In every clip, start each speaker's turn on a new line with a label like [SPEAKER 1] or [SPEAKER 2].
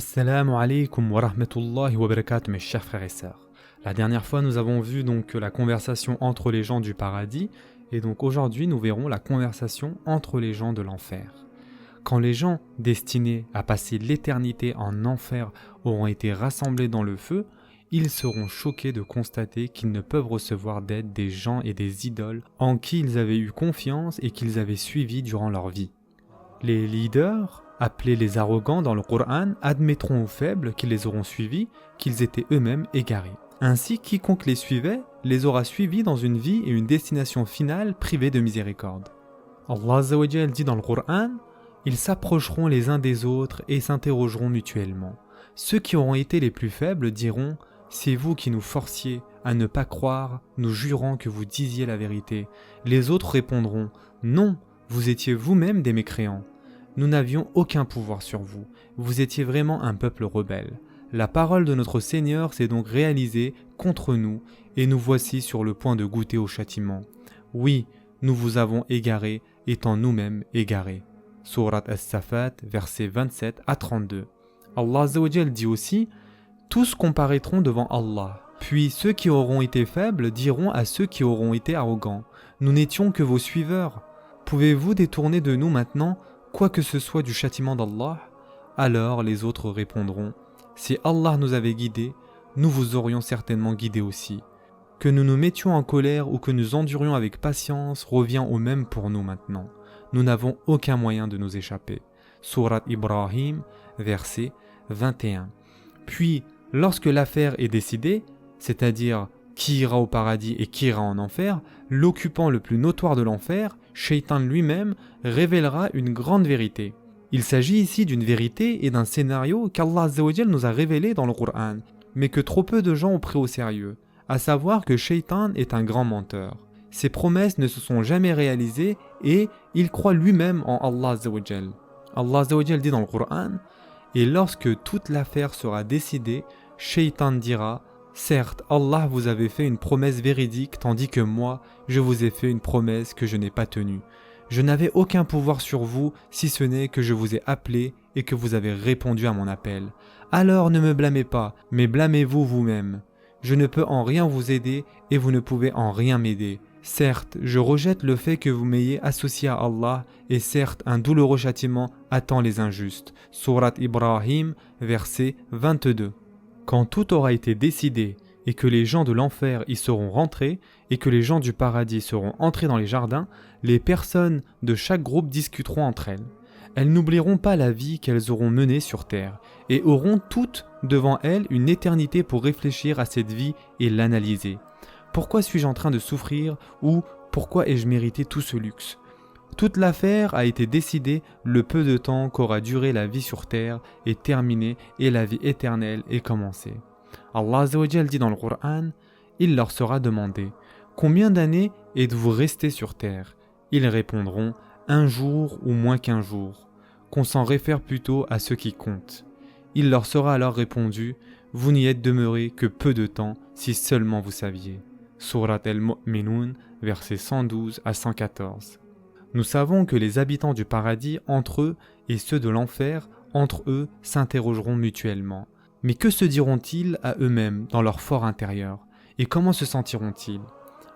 [SPEAKER 1] Assalamu alaikum wa rahmatullahi wa barakatuh, mes chers frères et sœurs. La dernière fois, nous avons vu donc la conversation entre les gens du paradis, et donc aujourd'hui, nous verrons la conversation entre les gens de l'enfer. Quand les gens destinés à passer l'éternité en enfer auront été rassemblés dans le feu, ils seront choqués de constater qu'ils ne peuvent recevoir d'aide des gens et des idoles en qui ils avaient eu confiance et qu'ils avaient suivis durant leur vie. Les leaders, appelés les arrogants dans le Coran, admettront aux faibles qui les auront suivis qu'ils étaient eux-mêmes égarés. Ainsi, quiconque les suivait les aura suivis dans une vie et une destination finale privée de miséricorde. Allah Azza wa Jal dit dans le Coran, « Ils s'approcheront les uns des autres et s'interrogeront mutuellement. Ceux qui auront été les plus faibles diront, « C'est vous qui nous forciez à ne pas croire, nous jurant que vous disiez la vérité. » Les autres répondront, « Non, vous étiez vous-même des mécréants. Nous n'avions aucun pouvoir sur vous. Vous étiez vraiment un peuple rebelle. La parole de notre Seigneur s'est donc réalisée contre nous, et nous voici sur le point de goûter au châtiment. Oui, nous vous avons égarés, étant nous-mêmes égarés. » Sourate As-Safat, versets 27 à 32. Allah Azza wa Jal dit aussi, « Tous comparaîtront devant Allah. Puis ceux qui auront été faibles diront à ceux qui auront été arrogants, « Nous n'étions que vos suiveurs. Pouvez-vous détourner de nous maintenant quoi que ce soit du châtiment d'Allah ?» Alors les autres répondront, « Si Allah nous avait guidés, nous vous aurions certainement guidés aussi. Que nous nous mettions en colère ou que nous endurions avec patience revient au même pour nous maintenant. Nous n'avons aucun moyen de nous échapper. » Sourate Ibrahim, verset 21. Puis, lorsque l'affaire est décidée, c'est-à-dire qui ira au paradis et qui ira en enfer, l'occupant le plus notoire de l'enfer, Shaitan lui-même, révélera une grande vérité. Il s'agit ici d'une vérité et d'un scénario qu'Allah Azza wa Jal nous a révélé dans le Coran, mais que trop peu de gens ont pris au sérieux, à savoir que Shaitan est un grand menteur. Ses promesses ne se sont jamais réalisées et il croit lui-même en Allah Azza wa Jal. Allah Azza wa Jal dit dans le Coran, « Et lorsque toute l'affaire sera décidée, Shaitan dira, « Certes, Allah vous avait fait une promesse véridique, tandis que moi, je vous ai fait une promesse que je n'ai pas tenue. Je n'avais aucun pouvoir sur vous, si ce n'est que je vous ai appelé et que vous avez répondu à mon appel. Alors ne me blâmez pas, mais blâmez-vous vous-même. Je ne peux en rien vous aider et vous ne pouvez en rien m'aider. Certes, je rejette le fait que vous m'ayez associé à Allah, et certes, un douloureux châtiment attend les injustes. » Sourate Ibrahim, verset 22. Quand tout aura été décidé et que les gens de l'enfer y seront rentrés et que les gens du paradis seront entrés dans les jardins, les personnes de chaque groupe discuteront entre elles. Elles n'oublieront pas la vie qu'elles auront menée sur terre et auront toutes devant elles une éternité pour réfléchir à cette vie et l'analyser. Pourquoi suis-je en train de souffrir ou pourquoi ai-je mérité tout ce luxe ? Toute l'affaire a été décidée, le peu de temps qu'aura duré la vie sur terre est terminé et la vie éternelle est commencée. Allah Azza wa Jal dit dans le Coran, il leur sera demandé, « Combien d'années êtes-vous restés sur terre ?» Ils répondront, « Un jour ou moins qu'un jour. » Qu'on s'en réfère plutôt à ce qui compte. Il leur sera alors répondu, « Vous n'y êtes demeurés que peu de temps, si seulement vous saviez. » Sourate Al-Mu'minun, versets 112 à 114. Nous savons que les habitants du paradis, entre eux, et ceux de l'enfer, entre eux, s'interrogeront mutuellement. Mais que se diront-ils à eux-mêmes dans leur fort intérieur? Et comment se sentiront-ils?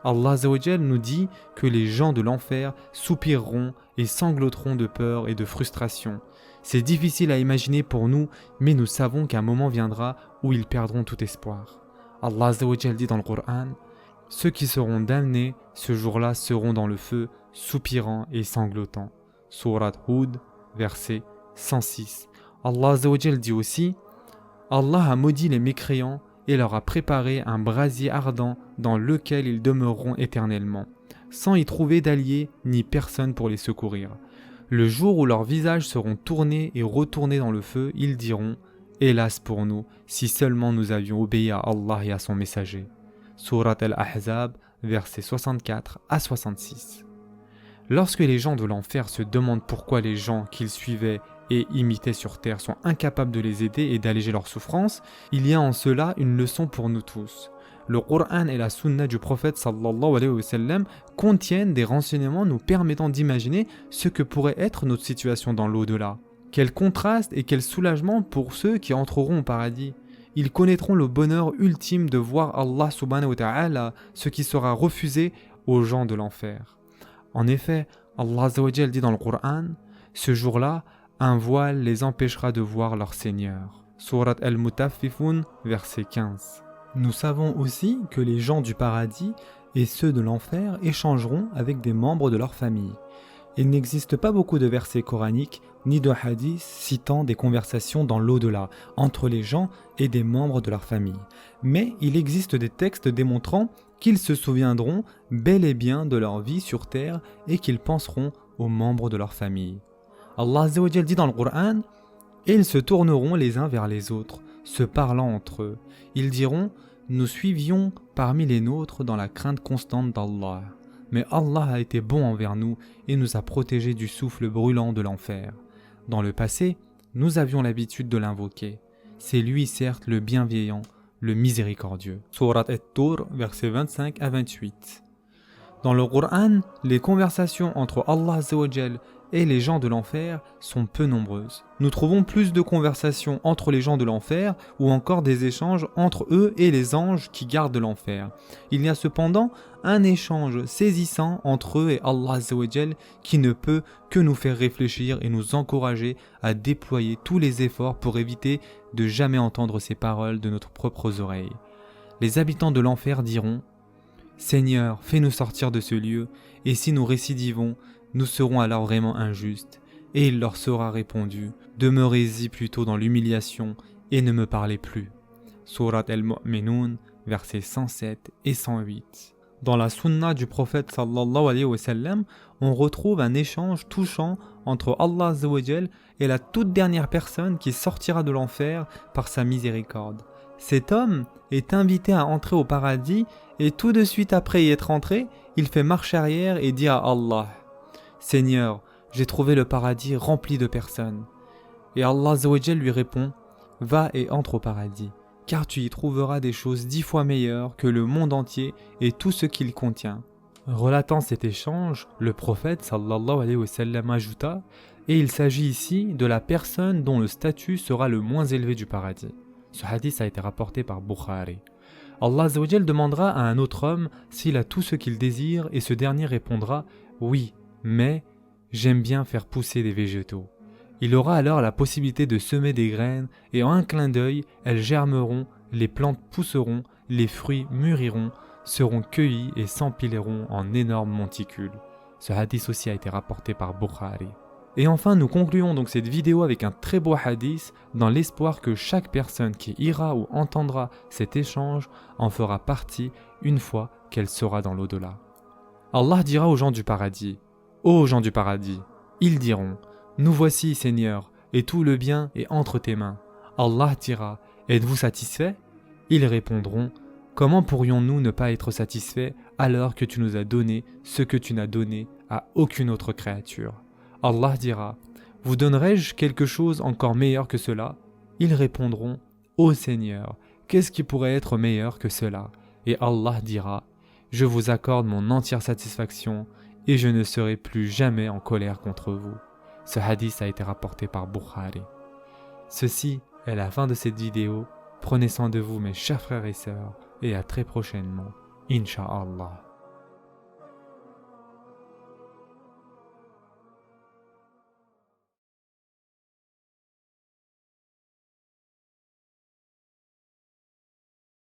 [SPEAKER 1] Allah Azza wa Jal nous dit que les gens de l'enfer soupireront et sangloteront de peur et de frustration. C'est difficile à imaginer pour nous, mais nous savons qu'un moment viendra où ils perdront tout espoir. Allah Azza wa Jal dit dans le Coran, « Ceux qui seront damnés ce jour-là seront dans le feu, soupirant et sanglotant. » Sourate Hud, verset 106. Allah Azza wa Jal dit aussi, « Allah a maudit les mécréants et leur a préparé un brasier ardent dans lequel ils demeureront éternellement, sans y trouver d'alliés ni personne pour les secourir. Le jour où leurs visages seront tournés et retournés dans le feu, ils diront, « Hélas pour nous, si seulement nous avions obéi à Allah et à son messager. » Sourate Al-Ahzab, versets 64 à 66. Lorsque les gens de l'enfer se demandent pourquoi les gens qu'ils suivaient et imitaient sur terre sont incapables de les aider et d'alléger leurs souffrances, il y a en cela une leçon pour nous tous. Le Coran et la Sunna du prophète sallallahu alayhi wa sallam contiennent des renseignements nous permettant d'imaginer ce que pourrait être notre situation dans l'au-delà. Quel contraste et quel soulagement pour ceux qui entreront au paradis. Ils connaîtront le bonheur ultime de voir Allah subhanahu wa ta'ala, ce qui sera refusé aux gens de l'enfer. En effet, Allah Azza wa Jal dit dans le Coran, ce jour-là, un voile les empêchera de voir leur Seigneur. Surat Al-Mutaffifun, verset 15. Nous savons aussi que les gens du paradis et ceux de l'enfer échangeront avec des membres de leur famille. Il n'existe pas beaucoup de versets coraniques ni de hadiths citant des conversations dans l'au-delà entre les gens et des membres de leur famille. Mais il existe des textes démontrant qu'ils se souviendront bel et bien de leur vie sur terre et qu'ils penseront aux membres de leur famille. Allah Azza wa Jal dit dans le Coran, « Et ils se tourneront les uns vers les autres, se parlant entre eux. Ils diront, nous suivions parmi les nôtres dans la crainte constante d'Allah. Mais Allah a été bon envers nous et nous a protégés du souffle brûlant de l'enfer. Dans le passé, nous avions l'habitude de l'invoquer. C'est lui certes le bienveillant, le miséricordieux. » Surat At-Tur, versets 25 à 28. Dans le Coran, les conversations entre Allah Azza wa Jal et les gens de l'enfer sont peu nombreuses. Nous trouvons plus de conversations entre les gens de l'enfer ou encore des échanges entre eux et les anges qui gardent l'enfer. Il y a cependant un échange saisissant entre eux et Allah Azza wa Jal qui ne peut que nous faire réfléchir et nous encourager à déployer tous les efforts pour éviter de jamais entendre ces paroles de nos propres oreilles. Les habitants de l'enfer diront « Seigneur, fais-nous sortir de ce lieu, et si nous récidivons, nous serons alors vraiment injustes. » Et il leur sera répondu, « Demeurez-y plutôt dans l'humiliation et ne me parlez plus. » Surat Al-Mu'minun, versets 107 et 108. Dans la sunna du prophète sallallahu alayhi wa sallam, on retrouve un échange touchant entre Allah Azza wa Jal et la toute dernière personne qui sortira de l'enfer par sa miséricorde. Cet homme est invité à entrer au paradis et tout de suite après y être entré, il fait marche arrière et dit à Allah « Seigneur, j'ai trouvé le paradis rempli de personnes. » Et Allah Azza wa Jal lui répond « Va et entre au paradis, car tu y trouveras des choses 10 fois meilleures que le monde entier et tout ce qu'il contient. » Relatant cet échange, le prophète sallallahu alayhi wa sallam ajouta « Et il s'agit ici de la personne dont le statut sera le moins élevé du paradis. » Ce hadith a été rapporté par Bukhari. Allah Azza wa Jal demandera à un autre homme s'il a tout ce qu'il désire et ce dernier répondra « Oui, mais j'aime bien faire pousser des végétaux. » Il aura alors la possibilité de semer des graines et en un clin d'œil, elles germeront, les plantes pousseront, les fruits mûriront, seront cueillis et s'empileront en énormes monticules. Ce hadith aussi a été rapporté par Bukhari. Et enfin, nous concluons donc cette vidéo avec un très beau hadith dans l'espoir que chaque personne qui ira ou entendra cet échange en fera partie une fois qu'elle sera dans l'au-delà. Allah dira aux gens du paradis, « Ô gens du paradis !» Ils diront, « Nous voici, Seigneur, et tout le bien est entre tes mains. » Allah dira, « Êtes-vous satisfaits ?» Ils répondront, « Comment pourrions-nous ne pas être satisfaits alors que tu nous as donné ce que tu n'as donné à aucune autre créature ?» Allah dira, « Vous donnerai-je quelque chose encore meilleur que cela ?» Ils répondront, « Ô Seigneur, qu'est-ce qui pourrait être meilleur que cela ?» Et Allah dira, « Je vous accorde mon entière satisfaction et je ne serai plus jamais en colère contre vous. » Ce hadith a été rapporté par Bukhari. Ceci est la fin de cette vidéo. Prenez soin de vous mes chers frères et sœurs et à très prochainement, Inch'Allah.